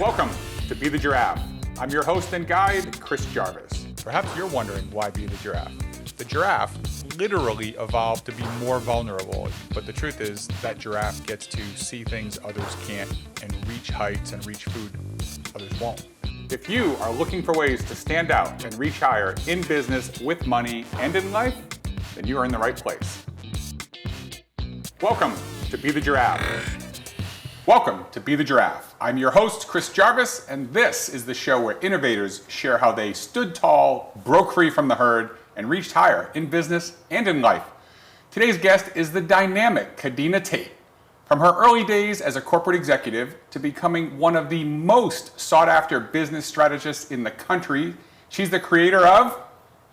Welcome to Be The Giraffe. I'm your host and guide, Chris Jarvis. Perhaps you're wondering why Be The Giraffe. The giraffe literally evolved to be more vulnerable, but the truth is that giraffe gets to see things others can't and reach heights and reach food others won't. If you are looking for ways to stand out and reach higher in business, with money, and in life, then you are in the right place. Welcome to Be The Giraffe. Welcome to Be The Giraffe. I'm your host, Chris Jarvis, and this is the show where innovators share how they stood tall, broke free from the herd, and reached higher in business and in life. Today's guest is the dynamic Kadena Tate. From her early days as a corporate executive to becoming one of the most sought-after business strategists in the country, she's the creator of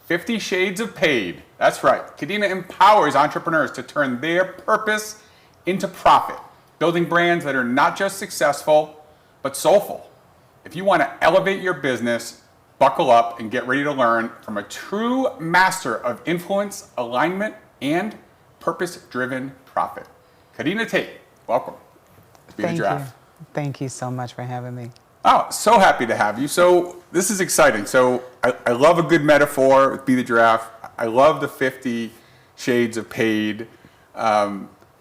50 Shades of Paid. That's right. Kadena empowers entrepreneurs to turn their purpose into profit, building brands that are not just successful, but soulful. If you want to elevate your business, buckle up and get ready to learn from a true master of influence, alignment, and purpose-driven profit. Kadena Tate, welcome to Be The Giraffe. Thank you so much for having me. Oh, so happy to have you. So this is exciting. So I love a good metaphor with Be The Giraffe. I love the 50 Shades of Paid.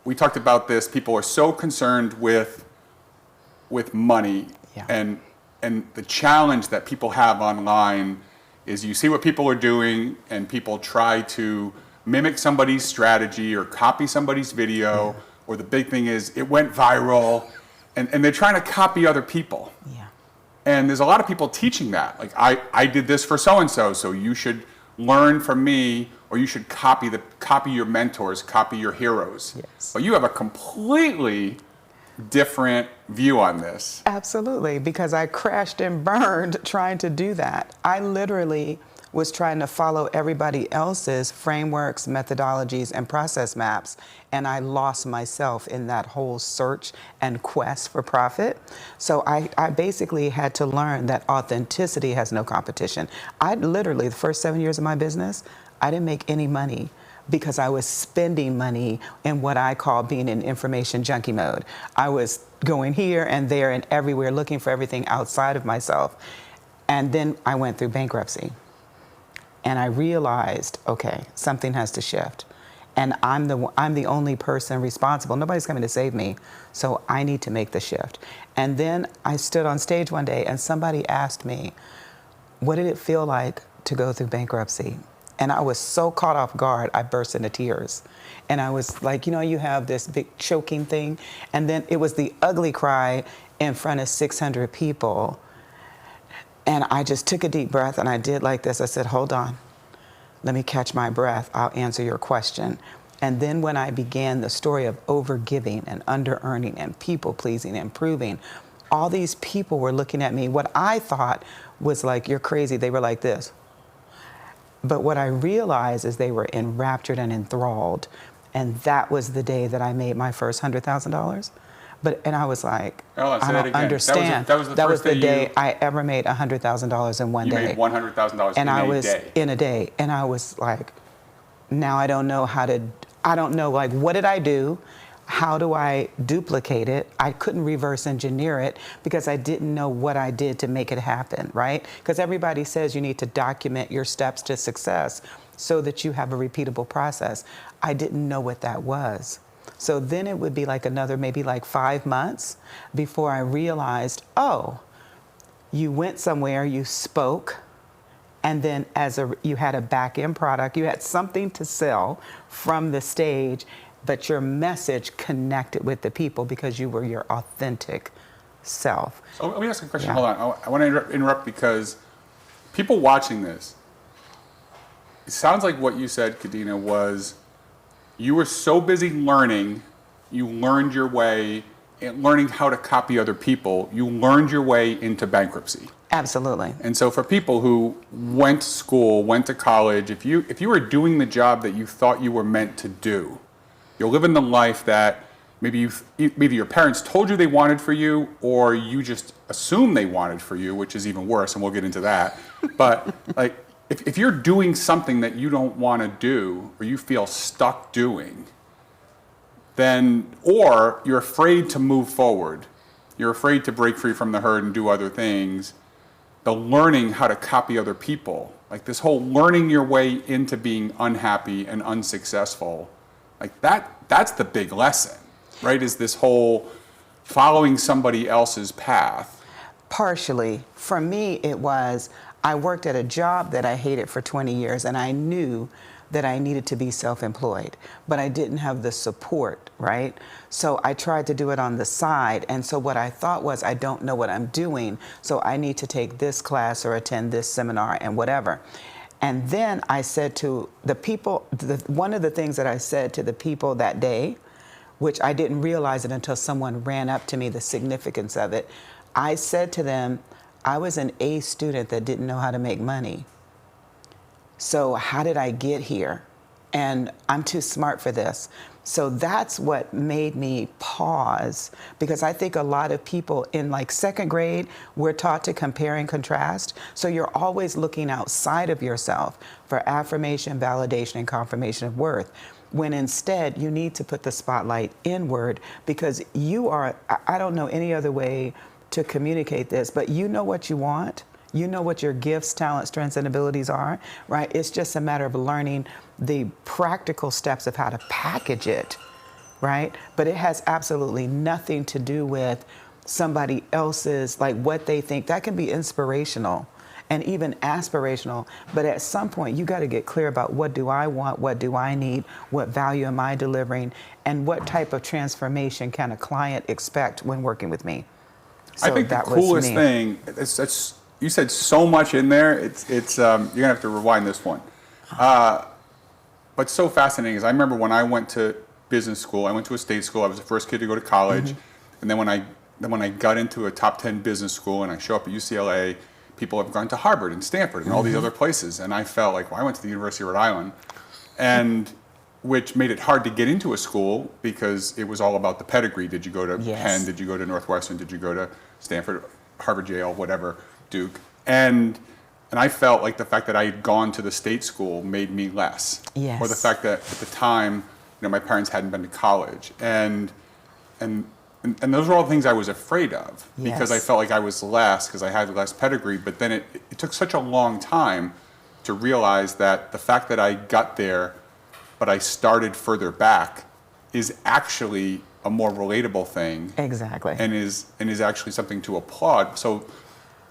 We talked about this. People are so concerned with money, and the challenge that people have online is you see what people are doing, and people try to mimic somebody's strategy or copy somebody's video, or the big thing is it went viral, and they're trying to copy other people. Yeah. And there's a lot of people teaching that. Like, I did this for so-and-so, so you should learn from me, or you should copy your mentors, copy your heroes. Yes. But you have a completely different view on this. Absolutely, because I crashed and burned trying to do that. I literally was trying to follow everybody else's frameworks, methodologies, and process maps, and I lost myself in that whole search and quest for profit. So I basically had to learn that authenticity has no competition. I literally, the first 7 years of my business, I didn't make any money because I was spending money in what I call being in information junkie mode. I was going here and there and everywhere looking for everything outside of myself. And then I went through bankruptcy. And I realized, okay, something has to shift. And I'm the only person responsible. Nobody's coming to save me. So I need to make the shift. And then I stood on stage one day and somebody asked me, what did it feel like to go through bankruptcy? And I was so caught off guard, I burst into tears. And I was like, you have this big choking thing. And then it was the ugly cry in front of 600 people. And I just took a deep breath and I did like this. I said, hold on, let me catch my breath. I'll answer your question. And then when I began the story of overgiving and under-earning and people-pleasing and proving, all these people were looking at me. What I thought was like, you're crazy. They were like this. But what I realized is they were enraptured and enthralled. And that was the day that I made my first $100,000. And I was like, I don't understand. That was the day I ever made $100,000 in one day. You made $100,000 in a day. In a day. And I was like, now I don't know like, what did I do? How do I duplicate it? I couldn't reverse engineer it because I didn't know what I did to make it happen, right? Because everybody says you need to document your steps to success so that you have a repeatable process. I didn't know what that was. So then it would be like another maybe like 5 months before I realized, oh, you went somewhere, you spoke, and then you had a back-end product, you had something to sell from the stage, but your message connected with the people because you were your authentic self. So let me ask a question. Yeah. Hold on. I want to interrupt because people watching this, it sounds like what you said, Kadena, was you were so busy learning, you learned your way, and learning how to copy other people, you learned your way into bankruptcy. Absolutely. And so for people who went to school, went to college, if you were doing the job that you thought you were meant to do, you're living the life that maybe your parents told you they wanted for you, or you just assumed they wanted for you, which is even worse, and we'll get into that. But like, if you're doing something that you don't want to do, or you feel stuck doing, then, or you're afraid to move forward, you're afraid to break free from the herd and do other things, the learning how to copy other people, like this whole learning your way into being unhappy and unsuccessful, like that's the big lesson, right? Is this whole following somebody else's path. Partially. For me, it was, I worked at a job that I hated for 20 years, and I knew that I needed to be self-employed, but I didn't have the support, right? So I tried to do it on the side, and so what I thought was, I don't know what I'm doing, so I need to take this class or attend this seminar and whatever. And then I said to the people, one of the things that I said to the people that day, which I didn't realize it until someone ran up to me, the significance of it, I said to them, I was an A student that didn't know how to make money. So how did I get here? And I'm too smart for this. So that's what made me pause, because I think a lot of people in like second grade, we're taught to compare and contrast. So you're always looking outside of yourself for affirmation, validation, and confirmation of worth, when instead you need to put the spotlight inward, because you are, I don't know any other way to communicate this, but you know what you want. You know what your gifts, talents, strengths, and abilities are, right? It's just a matter of learning the practical steps of how to package it, right? But it has absolutely nothing to do with somebody else's, like what they think. That can be inspirational and even aspirational, but at some point you got to get clear about, what do I want, what do I need, what value am I delivering, and what type of transformation can a client expect when working with me? So I think the coolest thing, it's you said so much in there. It's you're gonna have to rewind this one. What's so fascinating is, I remember when I went to business school, I went to a state school. I was the first kid to go to college, and then when I got into a top 10 business school and I show up at UCLA, people have gone to Harvard and Stanford and all these other places, and I felt like, well, I went to the University of Rhode Island, and which made it hard to get into a school because it was all about the pedigree. Did you go to Penn? Did you go to Northwestern? Did you go to Stanford, Harvard, Yale, whatever, Duke? And I felt like the fact that I had gone to the state school made me less. Yes. Or the fact that at the time, my parents hadn't been to college. And those were all things I was afraid of, because I felt like I was less because I had less pedigree. But then it took such a long time to realize that the fact that I got there, but I started further back, is actually a more relatable thing. Exactly. And is actually something to applaud. So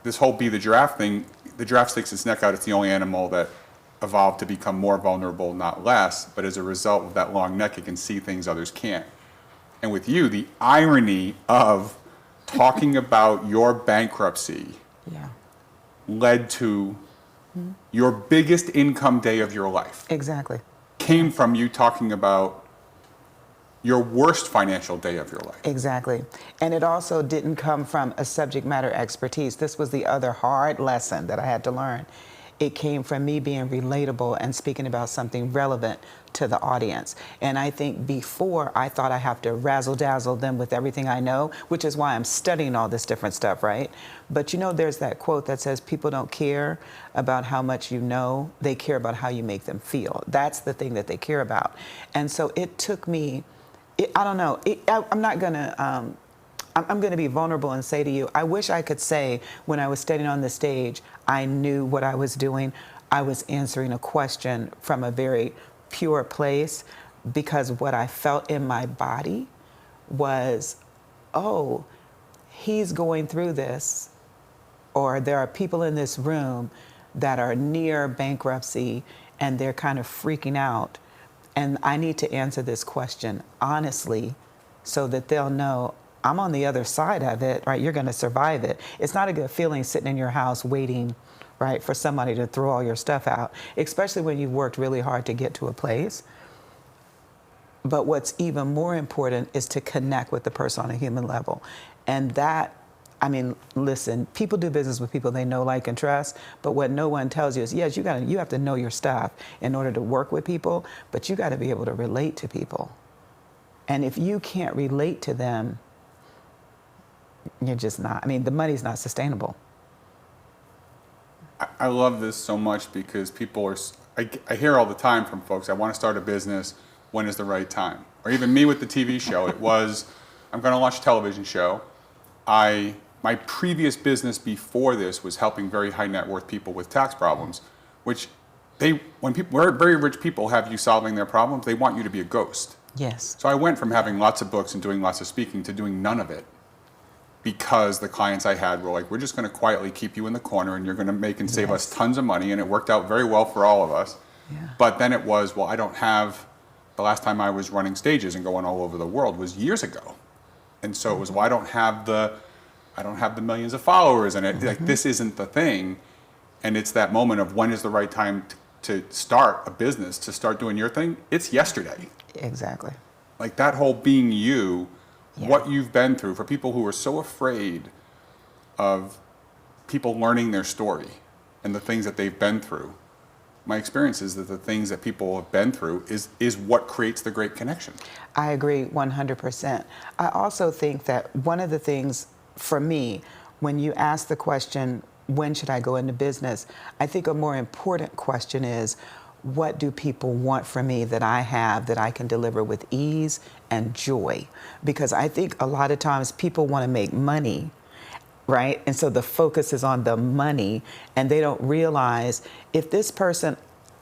this whole Be the Giraffe thing, the giraffe sticks its neck out. It's the only animal that evolved to become more vulnerable, not less. But as a result of that long neck, it can see things others can't. And with you, the irony of talking about your bankruptcy led to your biggest income day of your life. Exactly. Came from you talking about your worst financial day of your life. Exactly. And it also didn't come from a subject matter expertise. This was the other hard lesson that I had to learn. It came from me being relatable and speaking about something relevant to the audience. And I think before, I thought I have to razzle dazzle them with everything I know, which is why I'm studying all this different stuff, right? But there's that quote that says, people don't care about how much you know, they care about how you make them feel. That's the thing that they care about. And so it took me, I don't know, I'm not gonna, I'm going to be vulnerable and say to you, I wish I could say when I was standing on the stage, I knew what I was doing. I was answering a question from a very pure place, because what I felt in my body was, oh, he's going through this, or there are people in this room that are near bankruptcy and they're kind of freaking out. And I need to answer this question honestly so that they'll know I'm on the other side of it, right? You're going to survive it. It's not a good feeling sitting in your house waiting, right, for somebody to throw all your stuff out, especially when you've worked really hard to get to a place. But what's even more important is to connect with the person on a human level. And that, listen, people do business with people they know, like, and trust, but what no one tells you is, yes, you have to know your stuff in order to work with people, but you got to be able to relate to people. And if you can't relate to them, you're just not, the money's not sustainable. I love this so much because people are, I hear all the time from folks, I want to start a business, when is the right time? Or even me with the TV show, it was, I'm going to launch a television show. my previous business before this was helping very high net worth people with tax problems, which when very rich people have you solving their problems, they want you to be a ghost. Yes. So I went from having lots of books and doing lots of speaking to doing none of it, because the clients I had were like, we're just going to quietly keep you in the corner and you're going to make and save us tons of money. And it worked out very well for all of us. Yeah. But then it was, well, I don't have, the last time I was running stages and going all over the world was years ago. And so it was, well, I don't have the millions of followers, and it, like, this isn't the thing. And it's that moment of, when is the right time to start a business, to start doing your thing? It's yesterday. Exactly. Like that whole being you, what you've been through, for people who are so afraid of people learning their story and the things that they've been through. My experience is that the things that people have been through is what creates the great connection. I agree 100%. I also think that one of the things for me, when you ask the question, when should I go into business? I think a more important question is, what do people want from me that I have that I can deliver with ease and joy? Because I think a lot of times people want to make money, right? And so the focus is on the money, and they don't realize, if this person,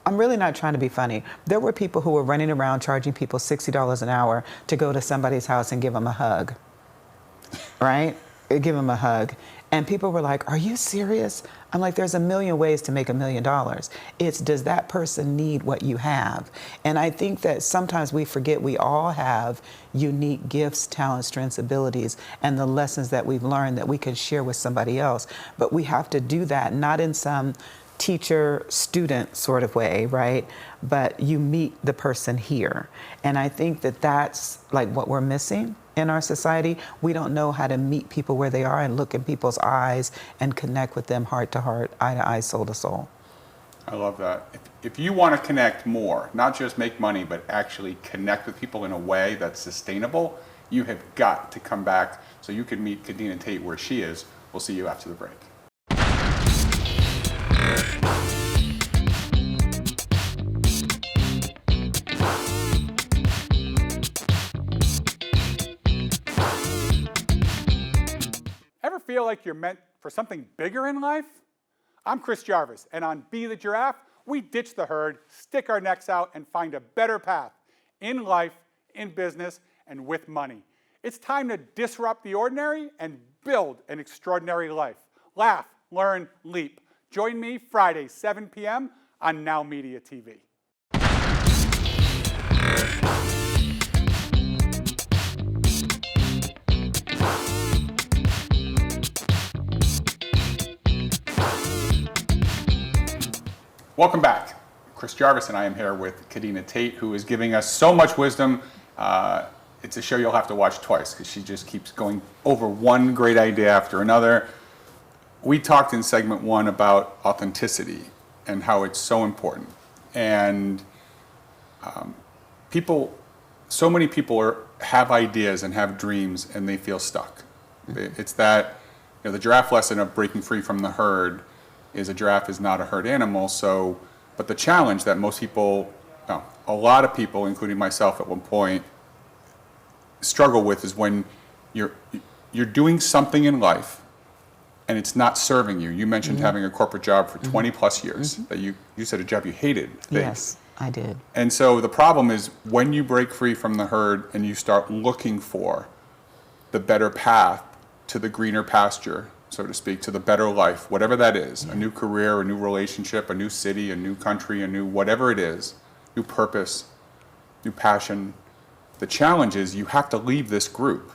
I'm really not trying to be funny, there were people who were running around charging people $60 an hour to go to somebody's house and give them a hug, right? Give them a hug. And people were like, are you serious? I'm like, there's a million ways to make $1 million. It's, does that person need what you have? And I think that sometimes we forget we all have unique gifts, talents, strengths, abilities, and the lessons that we've learned that we can share with somebody else. But we have to do that not in some teacher-student sort of way, right? But you meet the person here. And I think that that's like what we're missing in our society. We don't know how to meet people where they are and look in people's eyes and connect with them heart to heart, eye to eye, soul to soul. I love that. If you want to connect more, not just make money, but actually connect with people in a way that's sustainable, you have got to come back so you can meet Kadena Tate where she is. We'll see you after the break. Ever feel like you're meant for something bigger in life? I'm Chris Jarvis, and on Be The Giraffe, we ditch the herd, stick our necks out, and find a better path in life, in business, and with money. It's time to disrupt the ordinary and build an extraordinary life. Laugh, learn, leap. Join me Friday, 7 p.m. on Now Media TV. Welcome back. Chris Jarvis and I am here with Kadena Tate, who is giving us so much wisdom. It's a show you'll have to watch twice because she just keeps going over one great idea after another. We talked in segment 1 about authenticity and how it's so important. And so many people have ideas and have dreams and they feel stuck. It's that, the giraffe lesson of breaking free from the herd is, a giraffe is not a herd animal. So, but the challenge that most people, a lot of people, including myself at one point, struggle with is when you're doing something in life and it's not serving you. You mentioned having a corporate job for 20 plus years, that you said a job you hated. Yes, I did. And so the problem is when you break free from the herd and you start looking for the better path to the greener pasture, so to speak, to the better life, whatever that is, a new career, a new relationship, a new city, a new country, a new whatever it is, new purpose, new passion. The challenge is you have to leave this group.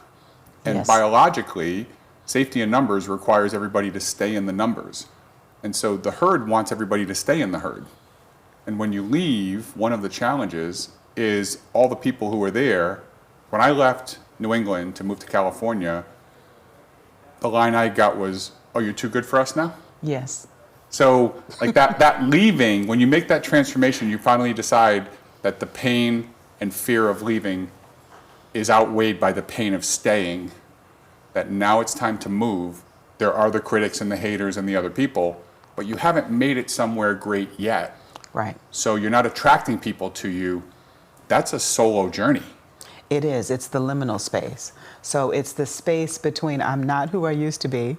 And biologically, safety in numbers requires everybody to stay in the numbers. And so the herd wants everybody to stay in the herd. And when you leave, one of the challenges is all the people who are there. When I left New England to move to California, the line I got was, "Oh, you're too good for us now?" Yes. So like that leaving, when you make that transformation, you finally decide that the pain and fear of leaving is outweighed by the pain of staying, that now it's time to move. There are the critics and the haters and the other people, but you haven't made it somewhere great yet. Right. So you're not attracting people to you. That's a solo journey. It is. It's the liminal space. So it's the space between I'm not who I used to be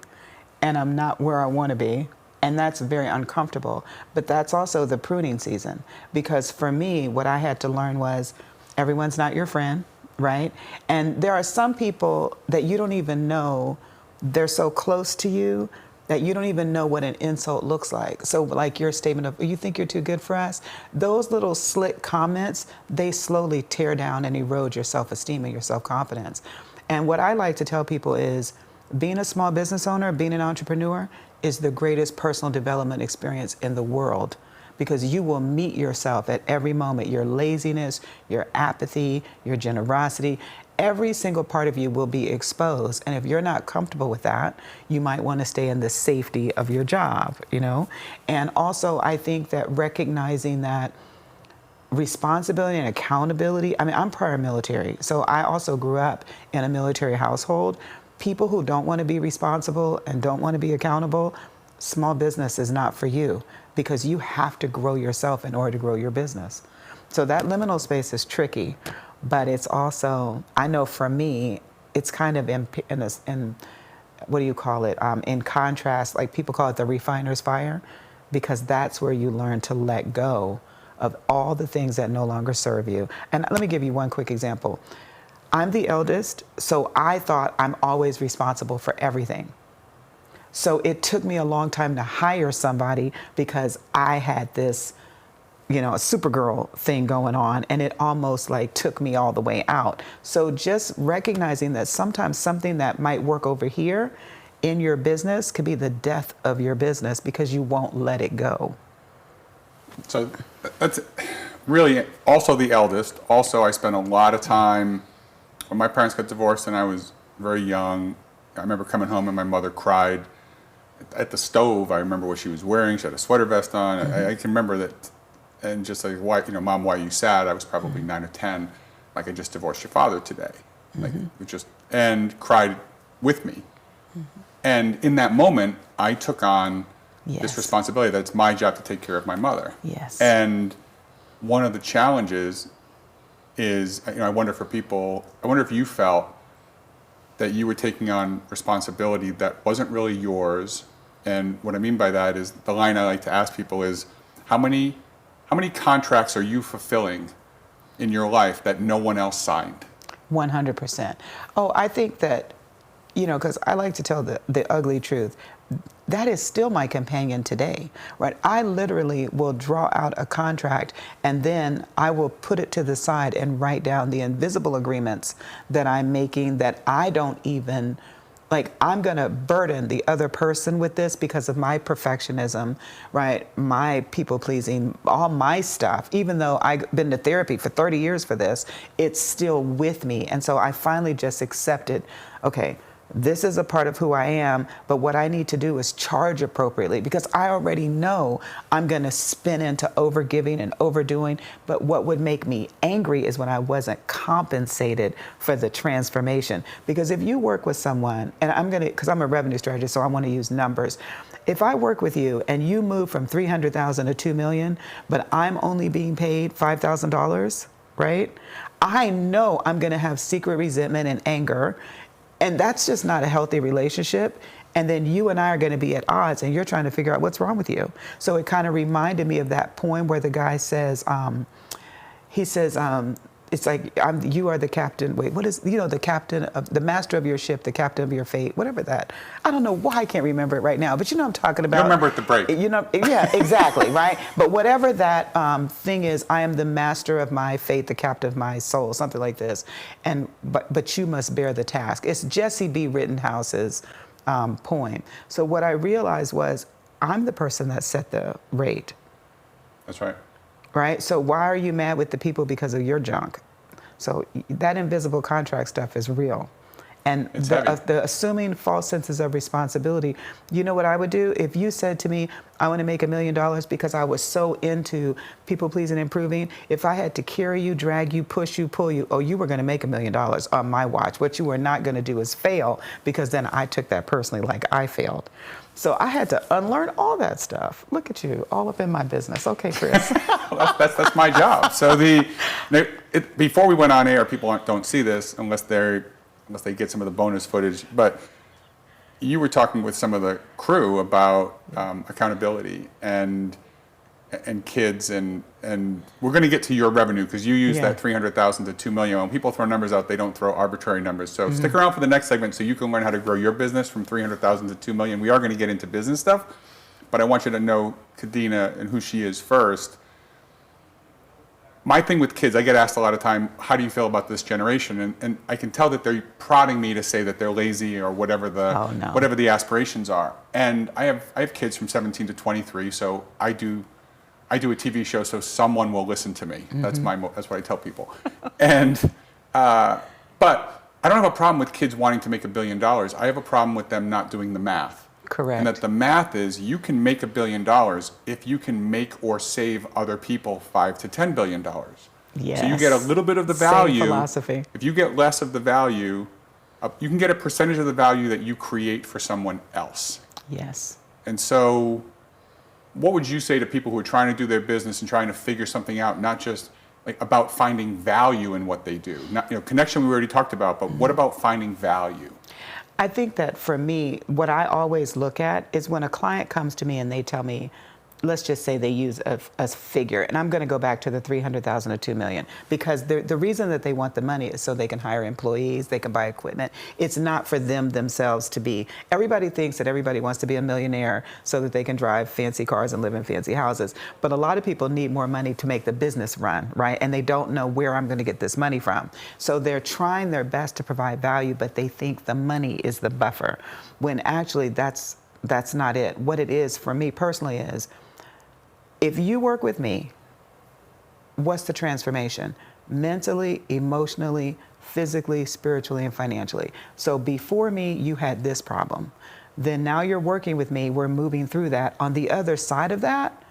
and I'm not where I want to be. And that's very uncomfortable. But that's also the pruning season. Because for me, what I had to learn was everyone's not your friend, right? And there are some people that you don't even know, they're so close to you that you don't even know what an insult looks like. So like your statement of, you think you're too good for us? Those little slick comments, they slowly tear down and erode your self-esteem and your self-confidence. And what I like to tell people is being a small business owner, being an entrepreneur is the greatest personal development experience in the world, because you will meet yourself at every moment. Your laziness, your apathy, your generosity, every single part of you will be exposed. And if you're not comfortable with that, you might want to stay in the safety of your job, you know? And also, I think that recognizing that responsibility and accountability, I mean, I'm prior military, so I also grew up in a military household. People who don't want to be responsible and don't want to be accountable, small business is not for you, because you have to grow yourself in order to grow your business. So that liminal space is tricky, but it's also, I know for me, it's kind of in what do you call it? In contrast, like people call it the refiner's fire, because that's where you learn to let go of all the things that no longer serve you. And let me give you one quick example. I'm the eldest, so I thought I'm always responsible for everything. So it took me a long time to hire somebody because I had this, you know, a Supergirl thing going on, and it almost like took me all the way out. So just recognizing that sometimes something that might work over here in your business could be the death of your business because you won't let it go. So that's really also the eldest. Also, I spent a lot of time when my parents got divorced and I was very young. I remember coming home and my mother cried at the stove. I remember what she was wearing. She had a sweater vest on. Mm-hmm. I can remember that. And just like, why, you know, Mom, why are you sad? I was probably 9 or 10. Like, I just divorced your father today. Like, and cried with me. Mm-hmm. And in that moment, I took on this responsibility that it's my job to take care of my mother. Yes. And one of the challenges is, you know, I wonder if you felt that you were taking on responsibility that wasn't really yours. And what I mean by that is, the line I like to ask people is, how many contracts are you fulfilling in your life that no one else signed? 100%. Oh, I think that, you know, because I like to tell the ugly truth. That is still my companion today, right? I literally will draw out a contract and then I will put it to the side and write down the invisible agreements that I'm making that I don't even, like, I'm going to burden the other person with this because of my perfectionism, right? My people pleasing, all my stuff. Even though I've been to therapy for 30 years for this, it's still with me. And so I finally just accepted, okay, this is a part of who I am, but what I need to do is charge appropriately, because I already know I'm going to spin into overgiving and overdoing. But what would make me angry is when I wasn't compensated for the transformation. Because if you work with someone, and because I'm a revenue strategist, so I want to use numbers. If I work with you and you move from $300,000 to $2 million, but I'm only being paid $5,000, right? I know I'm going to have secret resentment and anger. And that's just not a healthy relationship. And then you and I are going to be at odds, and you're trying to figure out what's wrong with you. So it kind of reminded me of that poem where the guy says, it's like, you are the captain. Wait, what is, you know, the captain of the master of your ship, the captain of your fate, whatever that. I don't know why I can't remember it right now, but you know what I'm talking about. You remember at the break. You know, yeah, exactly, right? But whatever that thing is, I am the master of my fate, the captain of my soul, something like this. And but you must bear the task. It's Jesse B. Rittenhouse's poem. So what I realized was, I'm the person that set the rate. That's right. Right? So why are you mad with the people because of your junk? So that invisible contract stuff is real. And It's heavy. the assuming false senses of responsibility, you know what I would do? If you said to me, I want to make $1 million because I was so into people pleasing and improving, if I had to carry you, drag you, push you, pull you, oh, you were going to make $1 million on my watch. What you were not going to do is fail, because then I took that personally, like I failed. So I had to unlearn all that stuff. Look at you, all up in my business. Okay, Chris. That's my job. So before we went on air, people don't see this unless they get some of the bonus footage. But you were talking with some of the crew about accountability and kids, and we're going to get to your revenue, because you use that 300,000 to 2 million. When people throw numbers out, they don't throw arbitrary numbers. So stick around for the next segment so you can learn how to grow your business from 300,000 to 2 million. We are going to get into business stuff, but I want you to know Kadena and who she is first. My thing with kids, I get asked a lot of time, how do you feel about this generation? And I can tell that they're prodding me to say that they're lazy or whatever the aspirations are. And I have kids from 17 to 23, so I do a TV show so someone will listen to me. That's what I tell people. And but I don't have a problem with kids wanting to make $1 billion. I have a problem with them not doing the math. Correct. And that the math is, you can make $1 billion if you can make or save other people $5 to $10 billion. Yes. So you get a little bit of the value. Same philosophy. If you get less of the value, you can get a percentage of the value that you create for someone else. Yes. And so, what would you say to people who are trying to do their business and trying to figure something out, not just like about finding value in what they do? Not, connection we already talked about, but what about finding value? I think that for me, what I always look at is when a client comes to me and they tell me, let's just say they use a figure, and I'm going to go back to the 300,000 to 2 million, because the reason that they want the money is so they can hire employees, they can buy equipment. It's not for themselves to be. Everybody thinks that everybody wants to be a millionaire so that they can drive fancy cars and live in fancy houses. But a lot of people need more money to make the business run, right? And they don't know where I'm going to get this money from. So they're trying their best to provide value, but they think the money is the buffer, when actually that's not it. What it is for me personally is, if you work with me, what's the transformation? Mentally, emotionally, physically, spiritually, and financially. So before me, you had this problem. Then now you're working with me, we're moving through that. On the other side of that,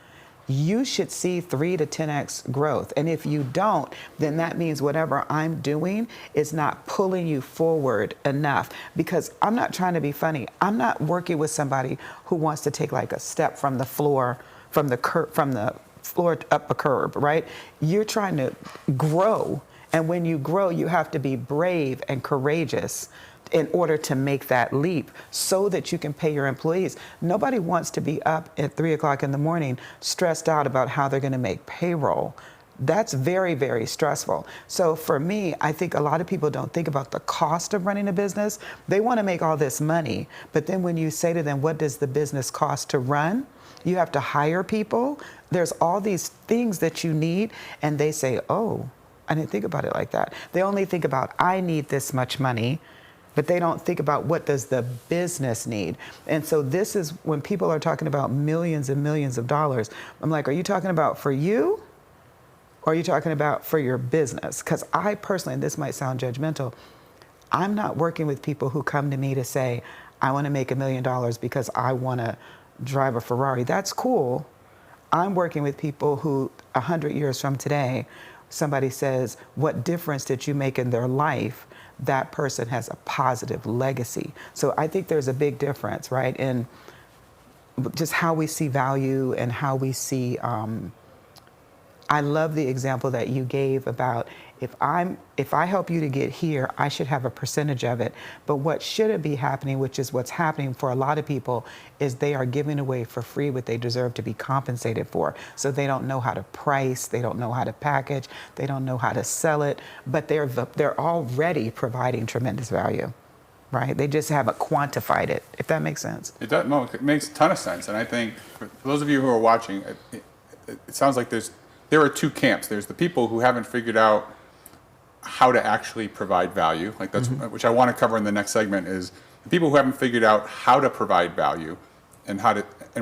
you should see 3 to 10x growth. And if you don't, then that means whatever I'm doing is not pulling you forward enough. Because I'm not trying to be funny. I'm not working with somebody who wants to take like a step from the floor, from the floor up a curb, right? You're trying to grow. And when you grow, you have to be brave and courageous in order to make that leap so that you can pay your employees. Nobody wants to be up at 3 o'clock in the morning stressed out about how they're going to make payroll. That's very, very stressful. So for me, I think a lot of people don't think about the cost of running a business. They want to make all this money. But then when you say to them, what does the business cost to run? You have to hire people. There's all these things that you need. And they say, oh, I didn't think about it like that. They only think about, I need this much money, but they don't think about what does the business need. And so this is when people are talking about millions and millions of dollars. I'm like, are you talking about for you? Or are you talking about for your business? Because I personally, and this might sound judgmental, I'm not working with people who come to me to say, I want to make $1 million because I want to drive a Ferrari. That's cool. I'm working with people who 100 years from today, somebody says, what difference did you make in their life? That person has a positive legacy. So I think there's a big difference, right, in just how we see value and how we see, I love the example that you gave about if I help you to get here, I should have a percentage of it. But what shouldn't be happening, which is what's happening for a lot of people, is they are giving away for free what they deserve to be compensated for. So they don't know how to price, they don't know how to package, they don't know how to sell it, but they're already providing tremendous value, right? They just haven't quantified it, if that makes sense. It does. No, it makes a ton of sense. And I think for those of you who are watching, it sounds like there are two camps. There's the people who haven't figured out how to actually provide value, like that's which I want to cover in the next segment, is the people who haven't figured out how to provide value and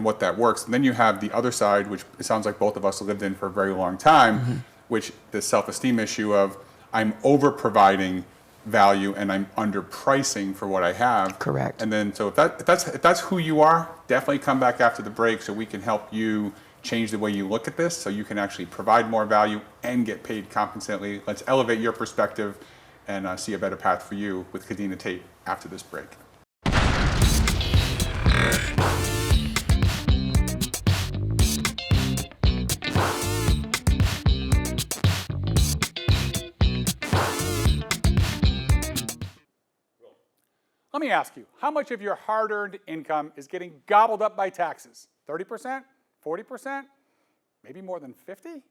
what that works. And then you have the other side, which it sounds like both of us lived in for a very long time, which the self-esteem issue of I'm over providing value and I'm underpricing for what I have. Correct. And then, so if that's who you are, definitely come back after the break so we can help you change the way you look at this so you can actually provide more value and get paid compensatedly. Let's elevate your perspective and see a better path for you with Kadena Tate after this break. Let me ask you, how much of your hard-earned income is getting gobbled up by taxes? 30%? 40%? Maybe more than 50?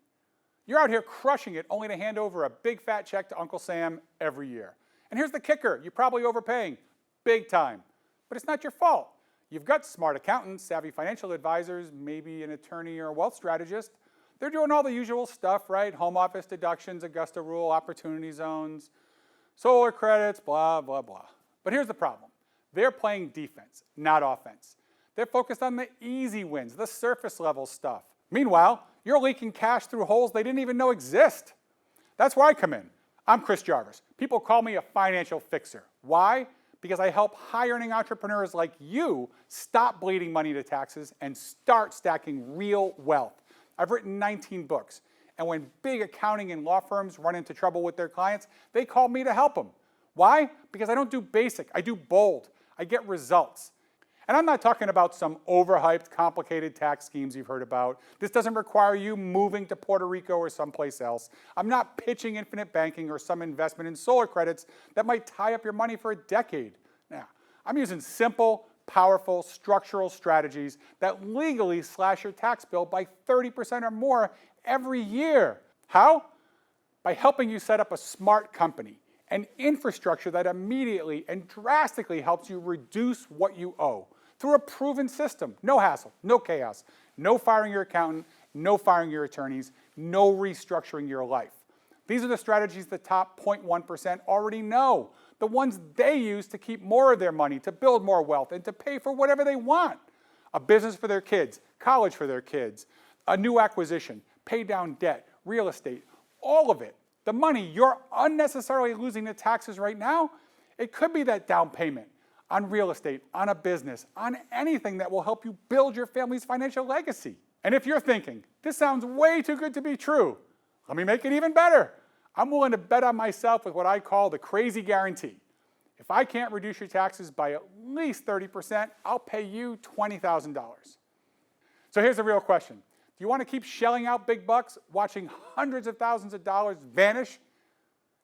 You're out here crushing it only to hand over a big fat check to Uncle Sam every year. And here's the kicker, you're probably overpaying, big time. But it's not your fault. You've got smart accountants, savvy financial advisors, maybe an attorney or a wealth strategist. They're doing all the usual stuff, right? Home office deductions, Augusta rule, opportunity zones, solar credits, blah, blah, blah. But here's the problem. They're playing defense, not offense. They're focused on the easy wins, the surface level stuff. Meanwhile, you're leaking cash through holes they didn't even know exist. That's where I come in. I'm Chris Jarvis. People call me a financial fixer. Why? Because I help high-earning entrepreneurs like you stop bleeding money to taxes and start stacking real wealth. I've written 19 books, and when big accounting and law firms run into trouble with their clients, they call me to help them. Why? Because I don't do basic, I do bold. I get results. And I'm not talking about some overhyped, complicated tax schemes you've heard about. This doesn't require you moving to Puerto Rico or someplace else. I'm not pitching infinite banking or some investment in solar credits that might tie up your money for a decade. Now, I'm using simple, powerful, structural strategies that legally slash your tax bill by 30% or more every year. How? By helping you set up a smart company, an infrastructure that immediately and drastically helps you reduce what you owe through a proven system. No hassle, no chaos, no firing your accountant, no firing your attorneys, no restructuring your life. These are the strategies the top 0.1% already know, the ones they use to keep more of their money, to build more wealth, and to pay for whatever they want. A business for their kids, college for their kids, a new acquisition, pay down debt, real estate, all of it. The money you're unnecessarily losing to taxes right now, it could be that down payment on real estate, on a business, on anything that will help you build your family's financial legacy. And if you're thinking, this sounds way too good to be true, let me make it even better. I'm willing to bet on myself with what I call the crazy guarantee. If I can't reduce your taxes by at least 30%, I'll pay you $20,000. So here's the real question. Do you want to keep shelling out big bucks, watching hundreds of thousands of dollars vanish,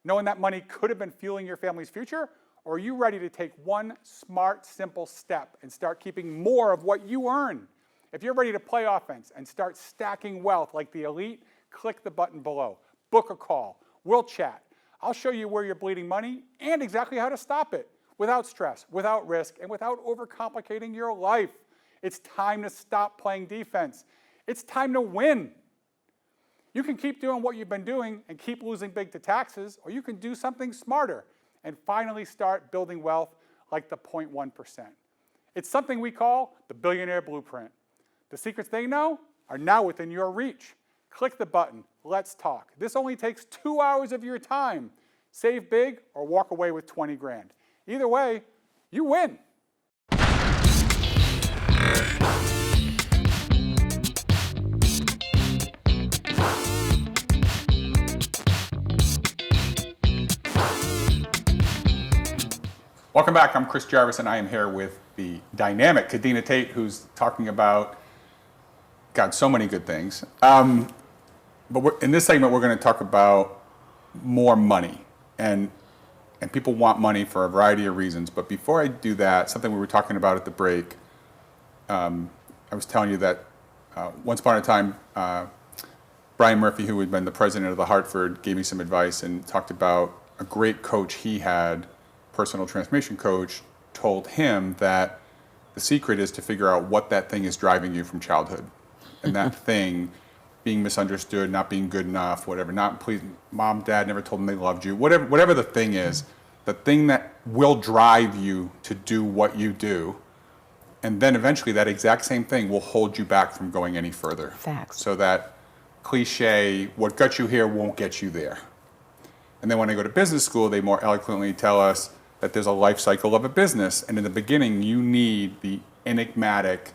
knowing that money could have been fueling your family's future? Or are you ready to take one smart, simple step and start keeping more of what you earn? If you're ready to play offense and start stacking wealth like the elite, click the button below. Book a call. We'll chat. I'll show you where you're bleeding money and exactly how to stop it without stress, without risk, and without overcomplicating your life. It's time to stop playing defense. It's time to win. You can keep doing what you've been doing and keep losing big to taxes, or you can do something smarter and finally start building wealth like the 0.1%. It's something we call the billionaire blueprint. The secrets they know are now within your reach. Click the button, let's talk. This only takes 2 hours of your time. Save big or walk away with 20 grand. Either way, you win. Welcome back. I'm Chris Jarvis, and I am here with the dynamic Kadena Tate, who's talking about, God, so many good things. But in this segment, we're going to talk about more money, and people want money for a variety of reasons. But before I do that, something we were talking about at the break, I was telling you that once upon a time, Brian Murphy, who had been the president of the Hartford, gave me some advice and talked about a great coach he had, personal transformation coach, told him that the secret is to figure out what that thing is driving you from childhood. And that thing being misunderstood, not being good enough, whatever, not please, mom, dad never told them they loved you, whatever the thing is, the thing that will drive you to do what you do. And then eventually that exact same thing will hold you back from going any further. Facts. So that cliche, what got you here won't get you there. And then when I go to business school, they more eloquently tell us that there's a life cycle of a business. And in the beginning, you need the enigmatic,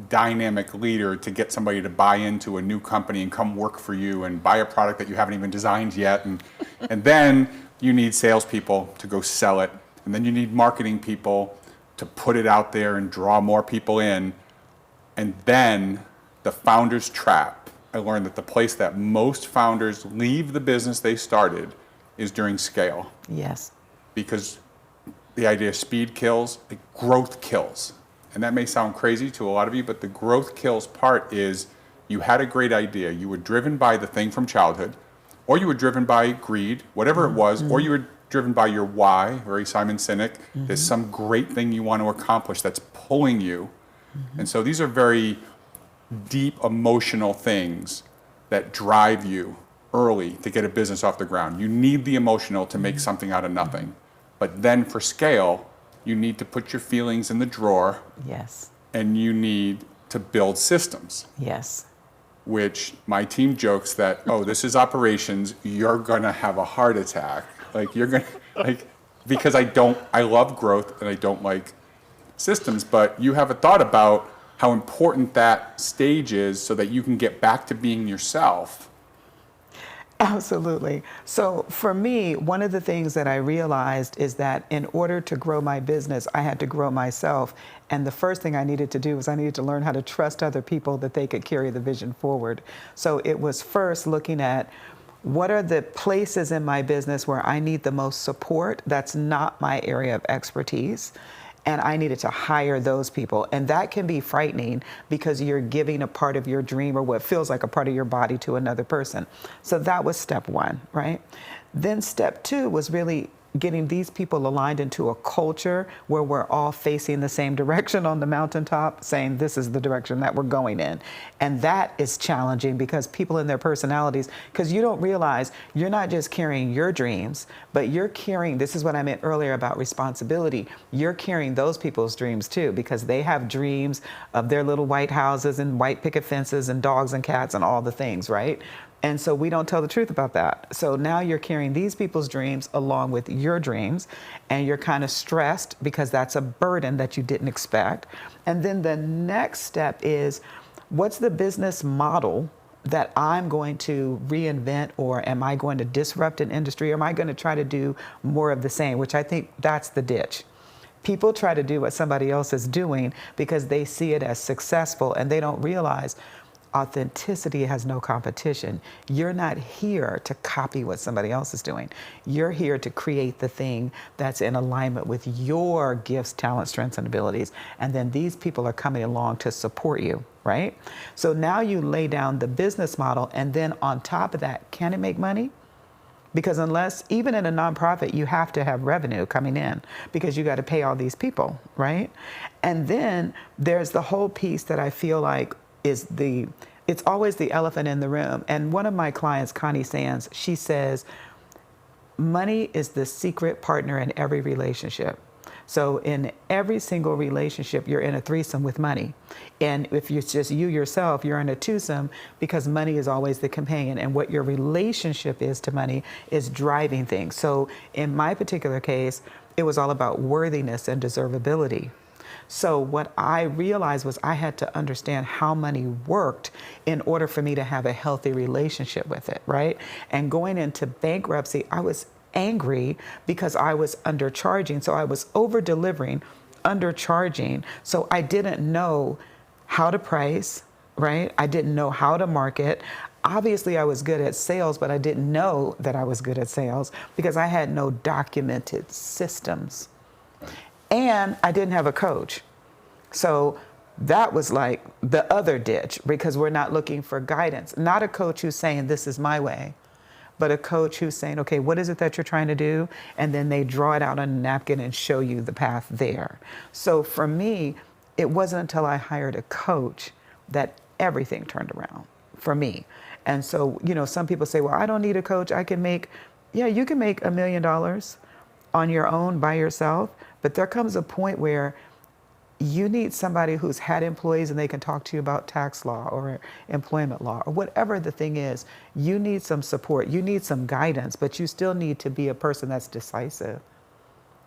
dynamic leader to get somebody to buy into a new company and come work for you and buy a product that you haven't even designed yet. And then you need salespeople to go sell it. And then you need marketing people to put it out there and draw more people in. And then the founder's trap. I learned that the place that most founders leave the business they started is during scale. Yes. Because the idea of speed kills, like growth kills. And that may sound crazy to a lot of you, but the growth kills part is you had a great idea. You were driven by the thing from childhood, or you were driven by greed, whatever it was, or you were driven by your why, very Simon Sinek. There's some great thing you want to accomplish that's pulling you. And so these are very deep emotional things that drive you early to get a business off the ground. You need the emotional to make something out of nothing. But then for scale, you need to put your feelings in the drawer. Yes. And you need to build systems. Yes. Which my team jokes that, oh, this is operations, you're gonna have a heart attack. Like you're gonna, like, because I love growth and I don't like systems, but you have a thought about how important that stage is so that you can get back to being yourself. Absolutely. So for me, one of the things that I realized is that in order to grow my business, I had to grow myself. And the first thing I needed to do was I needed to learn how to trust other people that they could carry the vision forward. So it was first looking at what are the places in my business where I need the most support. That's not my area of expertise. And I needed to hire those people. And that can be frightening because you're giving a part of your dream or what feels like a part of your body to another person. So that was step one, right? Then step two was really getting these people aligned into a culture where we're all facing the same direction on the mountaintop, saying this is the direction that we're going in. And that is challenging because people in their personalities, because you don't realize you're not just carrying your dreams, but you're carrying, this is what I meant earlier about responsibility, you're carrying those people's dreams too, because they have dreams of their little white houses and white picket fences and dogs and cats and all the things, right? And so we don't tell the truth about that. So now you're carrying these people's dreams along with your dreams, and you're kind of stressed because that's a burden that you didn't expect. And then the next step is, what's the business model that I'm going to reinvent, or am I going to disrupt an industry, or am I going to try to do more of the same, which I think that's the ditch. People try to do what somebody else is doing because they see it as successful, and they don't realize authenticity has no competition. You're not here to copy what somebody else is doing. You're here to create the thing that's in alignment with your gifts, talents, strengths, and abilities. And then these people are coming along to support you, right? So now you lay down the business model, and then on top of that, can it make money? Because unless, even in a nonprofit, you have to have revenue coming in because you got to pay all these people, right? And then there's the whole piece that I feel like it's always the elephant in the room. And one of my clients, Connie Sands, she says, money is the secret partner in every relationship. So in every single relationship, you're in a threesome with money. And if it's just you yourself, you're in a twosome because money is always the companion. And what your relationship is to money is driving things. So in my particular case, it was all about worthiness and deservability. So what I realized was I had to understand how money worked in order for me to have a healthy relationship with it, right? And going into bankruptcy, I was angry because I was undercharging. So I was over-delivering, undercharging. So I didn't know how to price, right? I didn't know how to market. Obviously, I was good at sales, but I didn't know that I was good at sales because I had no documented systems. And I didn't have a coach. So that was like the other ditch because we're not looking for guidance. Not a coach who's saying, this is my way, but a coach who's saying, okay, what is it that you're trying to do? And then they draw it out on a napkin and show you the path there. So for me, it wasn't until I hired a coach that everything turned around for me. And so, you know, some people say, well, I don't need a coach. You can make $1 million on your own by yourself. But there comes a point where you need somebody who's had employees and they can talk to you about tax law or employment law or whatever the thing is. You need some support. You need some guidance, but you still need to be a person that's decisive.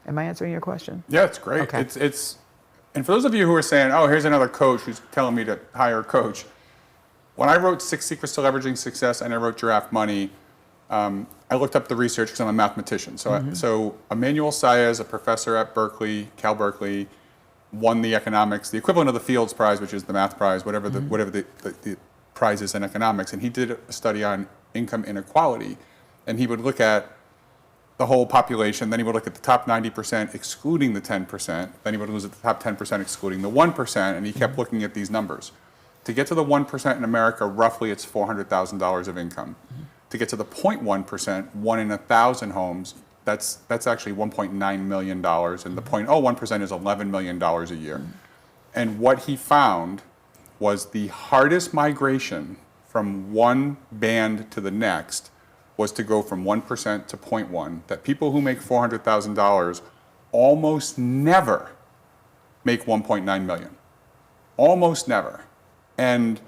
Am I answering your question? Yeah, it's great. Okay. It's and for those of you who are saying, oh, here's another coach who's telling me to hire a coach. When I wrote 6 Secrets to Leveraging Success and I wrote Giraffe Money, I looked up the research because I'm a mathematician. So, so Emmanuel Saez, a professor at Berkeley, Cal Berkeley, won the economics, the equivalent of the Fields Prize, which is the math prize, whatever the prize is in economics. And he did a study on income inequality. And he would look at the whole population, then he would look at the top 90% excluding the 10%, then he would look at the top 10% excluding the 1%, and he kept looking at these numbers. To get to the 1% in America, roughly it's $400,000 of income. To get to the 0.1%, 1 in 1,000 homes, that's actually $1.9 million, and the 0.01% is $11 million a year. And what he found was the hardest migration from one band to the next was to go from 1% to 0.1, that people who make $400,000 almost never make 1.9 million. Almost never. And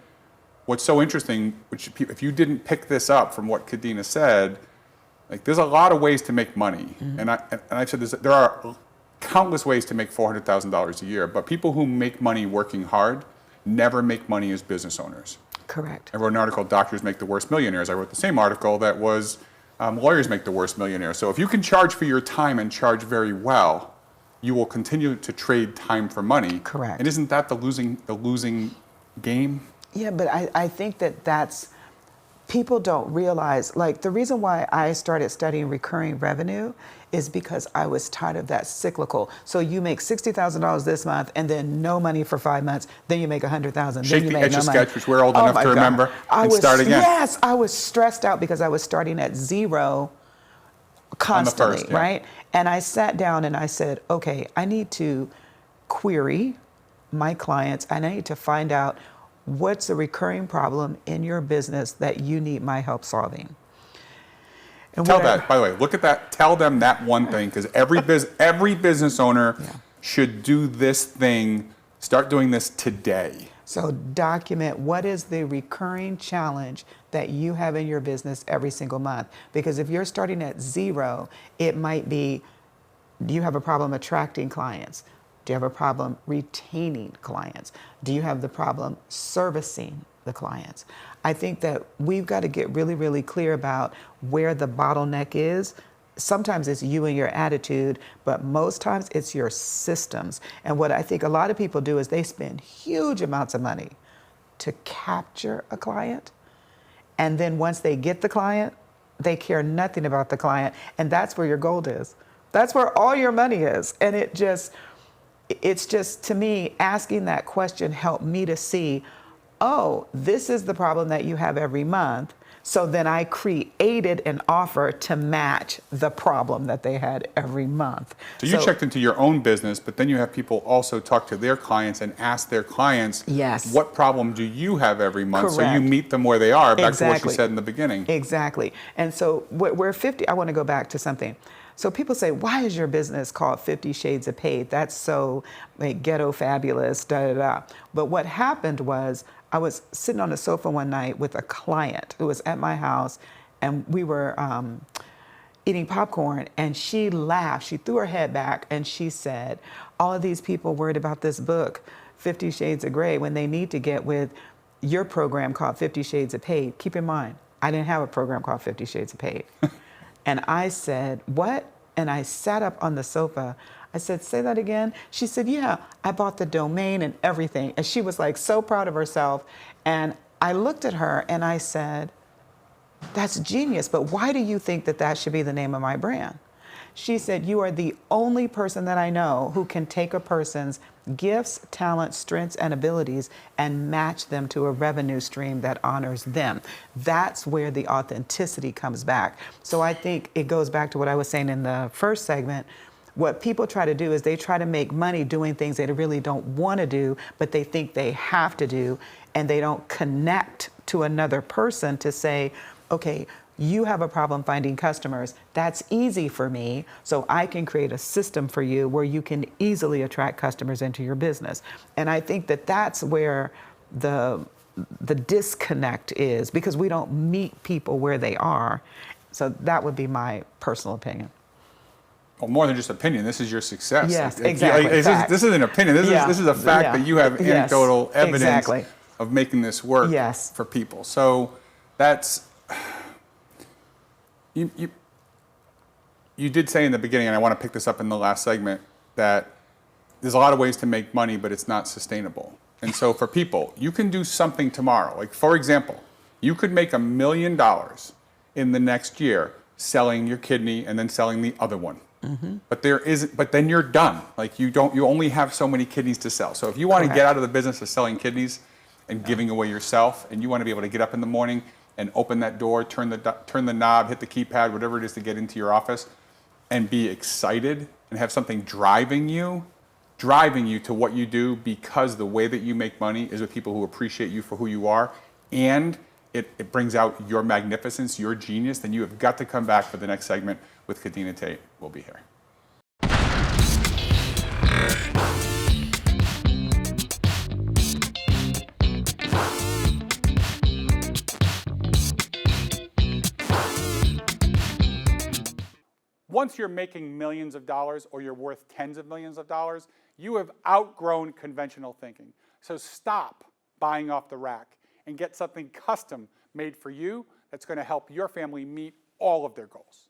what's so interesting, which if you didn't pick this up from what Kadena said, like there's a lot of ways to make money. And I've said this, there are countless ways to make $400,000 a year, but people who make money working hard never make money as business owners. Correct. I wrote an article, Doctors Make the Worst Millionaires. I wrote the same article that was Lawyers Make the Worst Millionaires. So if you can charge for your time and charge very well, you will continue to trade time for money. Correct. And isn't that the losing game? Yeah, but I think that's, people don't realize, like the reason why I started studying recurring revenue is because I was tired of that cyclical. So you make $60,000 this month and then no money for 5 months, then you make $100,000. Shake then you the make no money. Etch-a-Sketch, which we're old enough to remember, and start again. Yes, I was stressed out because I was starting at zero constantly, first, yeah. right? And I sat down and I said, okay, I need to query my clients and I need to find out what's the recurring problem in your business that you need my help solving. And Tell that, by the way, look at that, tell them that one thing, because every business owner should do this thing, start doing this today. So document what is the recurring challenge that you have in your business every single month. Because if you're starting at zero, it might be, do you have a problem attracting clients? Do you have a problem retaining clients? Do you have the problem servicing the clients? I think that we've got to get really, really clear about where the bottleneck is. Sometimes it's you and your attitude, but most times it's your systems. And what I think a lot of people do is they spend huge amounts of money to capture a client. And then once they get the client, they care nothing about the client. And that's where your gold is. That's where all your money is. And it's just, to me, asking that question helped me to see, oh, this is the problem that you have every month. So then I created an offer to match the problem that they had every month. So you checked into your own business, but then you have people also talk to their clients and ask their clients, yes, what problem do you have every month? Correct. So you meet them where they are, back Exactly. to what you said in the beginning. Exactly. And so we're 50, I want to go back to something. So people say, why is your business called 50 Shades of Paid? That's so like, ghetto fabulous, da da da. But what happened was I was sitting on the sofa one night with a client who was at my house, and we were eating popcorn, and she laughed. She threw her head back, and she said, all of these people worried about this book, 50 Shades of Grey, when they need to get with your program called 50 Shades of Paid. Keep in mind, I didn't have a program called 50 Shades of Paid. And I said, what? And I sat up on the sofa. I said, say that again. She said, yeah, I bought the domain and everything. And she was like so proud of herself. And I looked at her and I said, that's genius, but why do you think that that should be the name of my brand? She said, you are the only person that I know who can take a person's gifts, talents, strengths, and abilities and match them to a revenue stream that honors them. That's where the authenticity comes back. So I think it goes back to what I was saying in the first segment. What people try to do is they try to make money doing things they really don't want to do, but they think they have to do, and they don't connect to another person to say, okay, You have a problem finding customers. That's easy for me, so I can create a system for you where you can easily attract customers into your business. And I think that that's where the disconnect is, because we don't meet people where they are. So that would be my personal opinion. Well, more than just opinion, this is your success. Yes, exactly. This is an opinion. This is a fact that you have anecdotal evidence of making this work for people. So that's, you did say in the beginning, and I want to pick this up in the last segment, that there's a lot of ways to make money, but it's not sustainable. And so for people, you can do something tomorrow. Like, for example, you could make $1 million in the next year selling your kidney and then selling the other one. Mm-hmm. But then you're done. Like, you only have so many kidneys to sell. So if you want to get out of the business of selling kidneys and giving away yourself, and you want to be able to get up in the morning and open that door, turn the knob, hit the keypad, whatever it is to get into your office, and be excited and have something driving you to what you do, because the way that you make money is with people who appreciate you for who you are, and it brings out your magnificence, your genius, then you have got to come back for the next segment with Kadena Tate. We'll be here. Once you're making millions of dollars, or you're worth tens of millions of dollars, you have outgrown conventional thinking. So stop buying off the rack and get something custom made for you that's going to help your family meet all of their goals.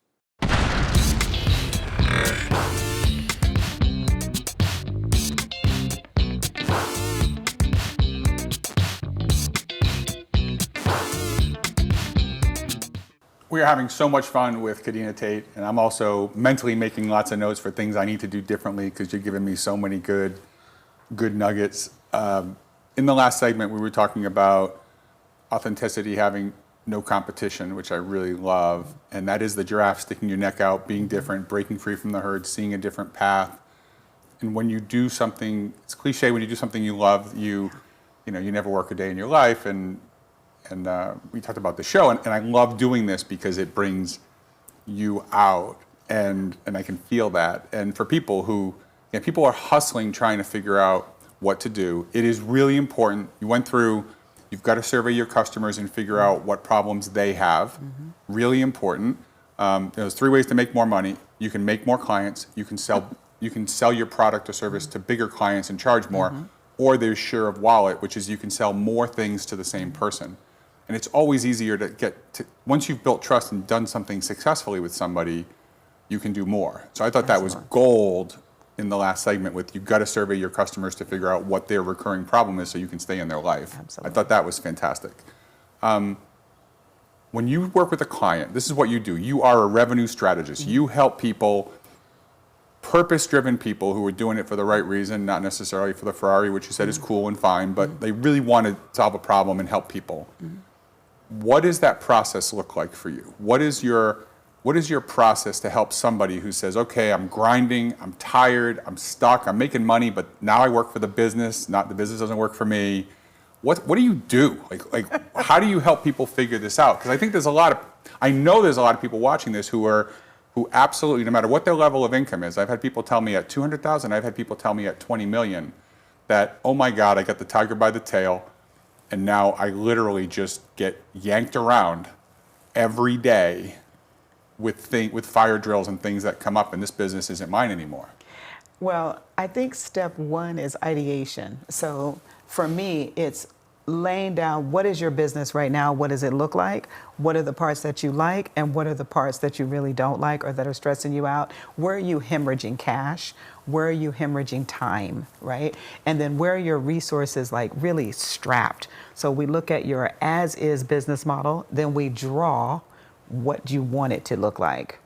We are having so much fun with Kadena Tate, and I'm also mentally making lots of notes for things I need to do differently, because you're giving me so many good nuggets. In the last segment, we were talking about authenticity having no competition, which I really love, and that is the giraffe, sticking your neck out, being different, breaking free from the herd, seeing a different path. And when you do something, it's cliche, when you do something you love, you never work a day in your life, and we talked about the show, and I love doing this because it brings you out, and I can feel that. And for people who, people are hustling, trying to figure out what to do, it is really important. You've got to survey your customers and figure out what problems they have. Mm-hmm. Really important. There's 3 ways to make more money. You can make more clients. You can sell your product or service to bigger clients and charge more. Mm-hmm. Or there's share of wallet, which is you can sell more things to the same person. And it's always easier to once you've built trust and done something successfully with somebody, you can do more. So I thought that was gold in the last segment with, you've got to survey your customers to figure out what their recurring problem is so you can stay in their life. Absolutely. I thought that was fantastic. When you work with a client, this is what you do. You are a revenue strategist. Mm-hmm. You help people, purpose-driven people who are doing it for the right reason, not necessarily for the Ferrari, which you said is cool and fine, but they really want to solve a problem and help people. Mm-hmm. What does that process look like for you? What is your process to help somebody who says, okay, I'm grinding, I'm tired, I'm stuck, I'm making money, but now I work for the business, not the business doesn't work for me. What do you do? Like how do you help people figure this out? Because I think I know there's a lot of people watching this who absolutely, no matter what their level of income is, I've had people tell me at 200,000, I've had people tell me at 20 million that, oh my God, I got the tiger by the tail, and now I literally just get yanked around every day with fire drills and things that come up, and this business isn't mine anymore. Well, I think step 1 is ideation. So for me, it's laying down, what is your business right now? What does it look like? What are the parts that you like? And what are the parts that you really don't like or that are stressing you out? Where are you hemorrhaging cash? Where are you hemorrhaging time, right? And then where are your resources like really strapped? So we look at your as-is business model, then we draw what you want it to look like.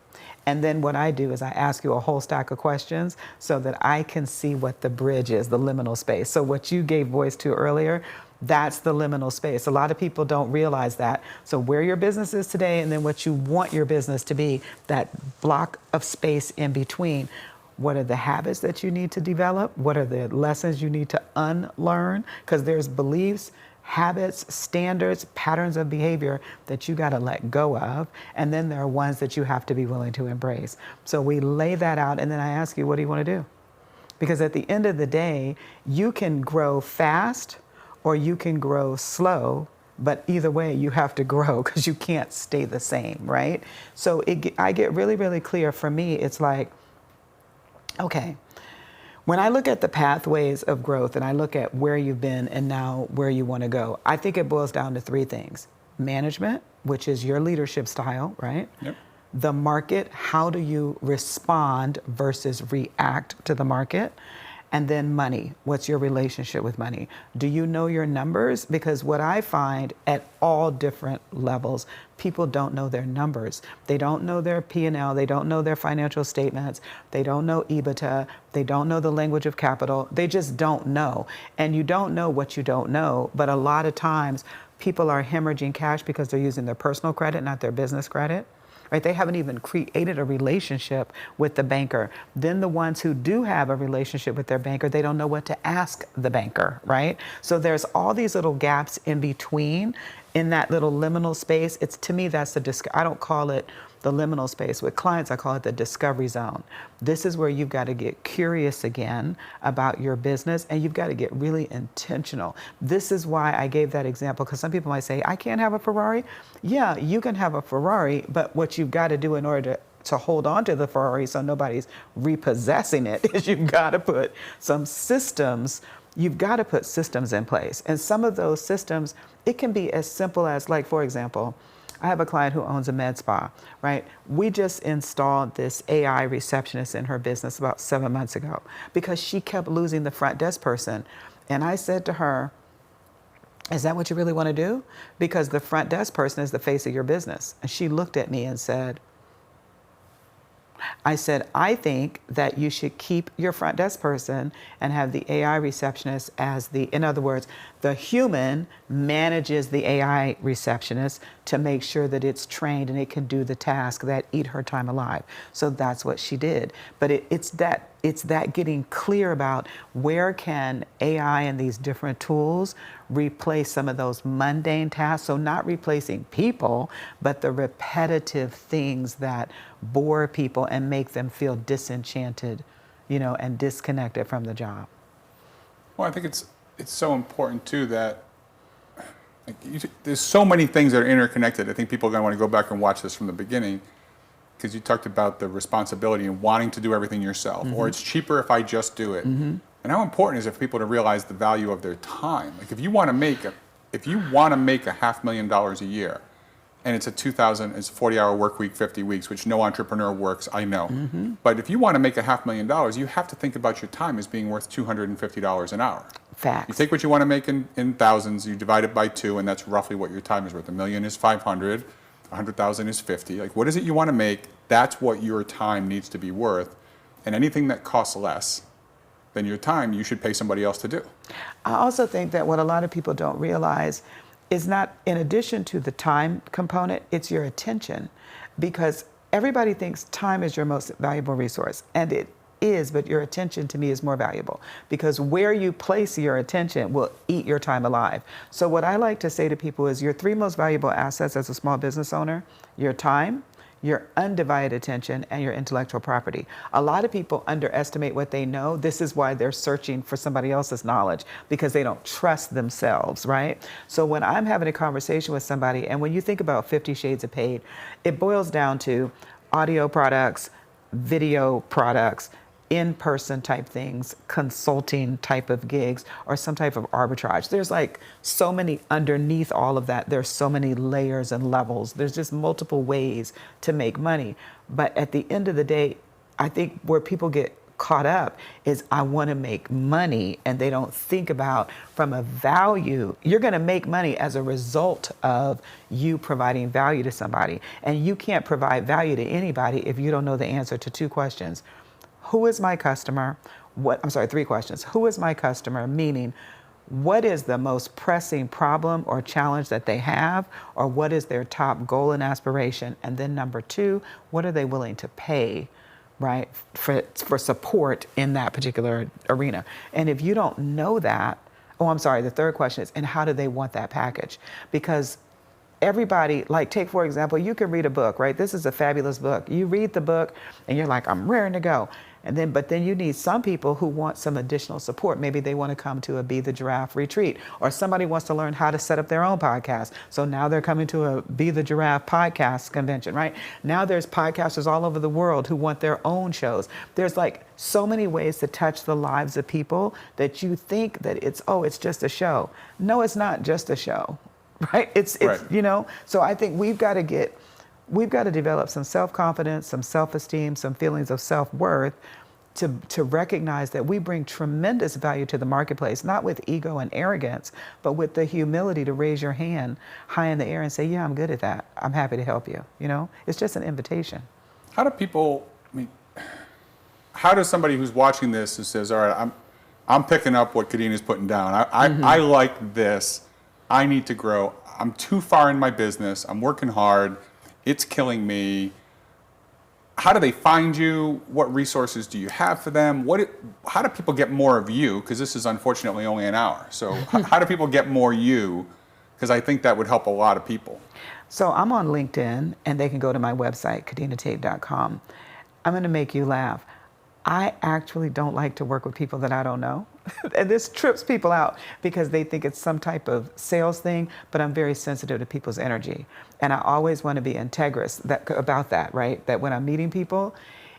And then what I do is I ask you a whole stack of questions so that I can see what the bridge is, the liminal space. So what you gave voice to earlier, that's the liminal space. A lot of people don't realize that. So where your business is today and then what you want your business to be, that block of space in between. What are the habits that you need to develop? What are the lessons you need to unlearn? Because there's beliefs, habits, standards, patterns of behavior that you got to let go of. And then there are ones that you have to be willing to embrace. So we lay that out, and then I ask you, what do you want to do? Because at the end of the day, you can grow fast or you can grow slow, but either way, you have to grow because you can't stay the same, right? So I get really, really clear. For me, it's like, okay, when I look at the pathways of growth and I look at where you've been and now where you want to go, I think it boils down to three things. Management, which is your leadership style, right? Yep. The market, how do you respond versus react to the market? And then money, what's your relationship with money? Do you know your numbers? Because what I find at all different levels, people don't know their numbers. They don't know their P&L, they don't know their financial statements, they don't know EBITDA, they don't know the language of capital, they just don't know. And you don't know what you don't know, but a lot of times people are hemorrhaging cash because they're using their personal credit, not their business credit. Right? They haven't even created a relationship with the banker. Then the ones who do have a relationship with their banker, they don't know what to ask the banker, right? So there's all these little gaps in between, in that little liminal space. It's, to me, that's I don't call it the liminal space. With clients, I call it the discovery zone. This is where you've got to get curious again about your business, and you've got to get really intentional. This is why I gave that example, because some people might say, I can't have a Ferrari. Yeah, you can have a Ferrari, but what you've got to do in order to hold on to the Ferrari so nobody's repossessing it is you've got to put some systems. You've got to put systems in place. And some of those systems, it can be as simple as, like, for example, I have a client who owns a med spa, right? We just installed this AI receptionist in her business about 7 months ago because she kept losing the front desk person. And I said to her, is that what you really want to do? Because the front desk person is the face of your business. And she looked at me and said, I think that you should keep your front desk person and have the AI receptionist as in other words, the human manages the AI receptionist to make sure that it's trained and it can do the task that eat her time alive. So that's what she did. But it's that getting clear about where can AI and these different tools replace some of those mundane tasks. So not replacing people, but the repetitive things that bore people and make them feel disenchanted, and disconnected from the job. Well, I think it's so important too that there's so many things that are interconnected. I think people are going to want to go back and watch this from the beginning, because you talked about the responsibility and wanting to do everything yourself, or it's cheaper if I just do it. And how important is it for people to realize the value of their time? Like, if you want to make a $500,000 a year, and it's a 40-hour work week, 50 weeks, which no entrepreneur works, I know. But if you want to make $500,000, you have to think about your time as being worth $250 an hour. Facts. You take what you want to make in thousands, you divide it by 2, and that's roughly what your time is worth. $1 million is 500, 100,000 is 50. Like, what is it you want to make? That's what your time needs to be worth. And anything that costs less than your time, you should pay somebody else to do. I also think that what a lot of people don't realize is not, in addition to the time component, it's your attention. Because everybody thinks time is your most valuable resource, and it is, but your attention to me is more valuable, because where you place your attention will eat your time alive. So what I like to say to people is your 3 most valuable assets as a small business owner: your time, your undivided attention, and your intellectual property. A lot of people underestimate what they know. This is why they're searching for somebody else's knowledge, because they don't trust themselves, right? So when I'm having a conversation with somebody, and when you think about 50 Shades of Paid, it boils down to audio products, video products, in-person type things, consulting type of gigs, or some type of arbitrage. There's like so many underneath all of that. There's so many layers and levels. There's just multiple ways to make money. But at the end of the day, I think where people get caught up is, I want to make money, and they don't think about from a value. You're going to make money as a result of you providing value to somebody. And you can't provide value to anybody if you don't know the answer to 2 questions. Who is my customer? 3 questions. Who is my customer? Meaning, what is the most pressing problem or challenge that they have? Or what is their top goal and aspiration? And then number 2, what are they willing to pay, right, for support in that particular arena? And if you don't know that, Oh, I'm sorry. The third question is, and how do they want that package? Because everybody, like, take for example, you can read a book, right? This is a fabulous book. You read the book and you're like, I'm raring to go. But then you need some people who want some additional support. Maybe they want to come to a Be The Giraffe retreat, or somebody wants to learn how to set up their own podcast. So now they're coming to a Be The Giraffe podcast convention, right? Now there's podcasters all over the world who want their own shows. There's like so many ways to touch the lives of people that you think that it's just a show. No, it's not just a show. Right? It's Right. so I think we've got to develop some self-confidence, some self-esteem, some feelings of self-worth to recognize that we bring tremendous value to the marketplace, not with ego and arrogance, but with the humility to raise your hand high in the air and say, yeah, I'm good at that. I'm happy to help you. It's just an invitation. How do people, how does somebody who's watching this who says, all right, I'm picking up what Kadena's putting down. I like this. I need to grow. I'm too far in my business. I'm working hard. It's killing me. How do they find you? What resources do you have for them? How do people get more of you? Because this is unfortunately only an hour. So how do people get more you? Because I think that would help a lot of people. So I'm on LinkedIn, and they can go to my website, kadenatate.com. I'm going to make you laugh. I actually don't like to work with people that I don't know. And this trips people out because they think it's some type of sales thing, but I'm very sensitive to people's energy. And I always want to be integrous about that, right? That when I'm meeting people,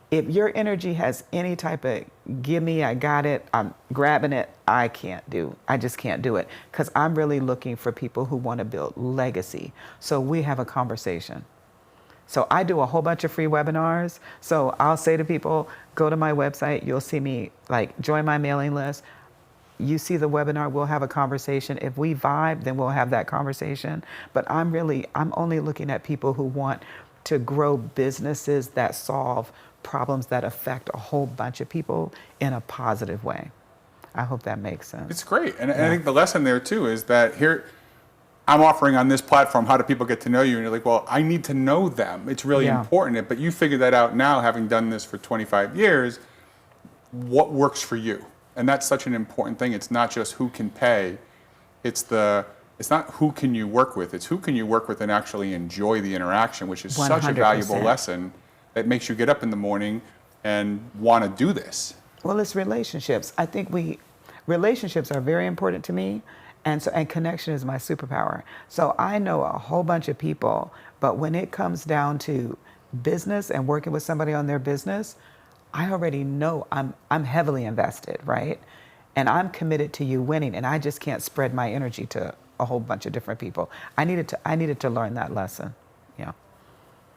if your energy has any type of give me, I got it, I'm grabbing it, I just can't do it. Because I'm really looking for people who want to build legacy. So we have a conversation. So I do a whole bunch of free webinars. So I'll say to people, go to my website, you'll see me, join my mailing list. You see the webinar, we'll have a conversation. If we vibe, then we'll have that conversation. But I'm only looking at people who want to grow businesses that solve problems that affect a whole bunch of people in a positive way. I hope that makes sense. It's great. And I think the lesson there too is that here, I'm offering on this platform, how do people get to know you? And you're like, well, I need to know them. It's really important. But you figure that out now, having done this for 25 years, what works for you? And that's such an important thing. It's not just who can pay. It's not who can you work with. It's who can you work with and actually enjoy the interaction, which is 100%. Such a valuable lesson that makes you get up in the morning and want to do this. Well, it's relationships. I think relationships are very important to me. And connection is my superpower. So I know a whole bunch of people, but when it comes down to business and working with somebody on their business, I already know I'm heavily invested, right? And I'm committed to you winning, and I just can't spread my energy to a whole bunch of different people. I needed to learn that lesson. Yeah.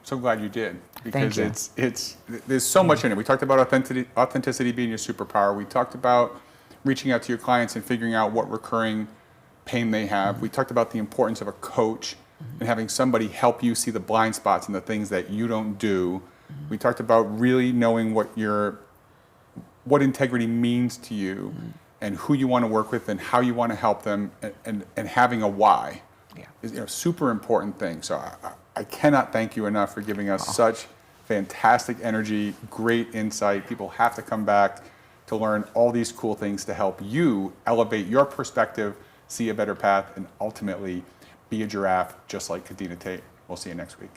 So glad you did, because Thank you. There's so much in it. We talked about authenticity being your superpower. We talked about reaching out to your clients and figuring out what recurring pain they have. We talked about the importance of a coach and having somebody help you see the blind spots and the things that you don't do. We talked about really knowing what integrity means to you and who you want to work with and how you want to help them, and having a why is super important thing. So I cannot thank you enough for giving us such fantastic energy, great insight. People have to come back to learn all these cool things to help you elevate your perspective, see a better path, and ultimately be a giraffe just like Kadena Tate. We'll see you next week.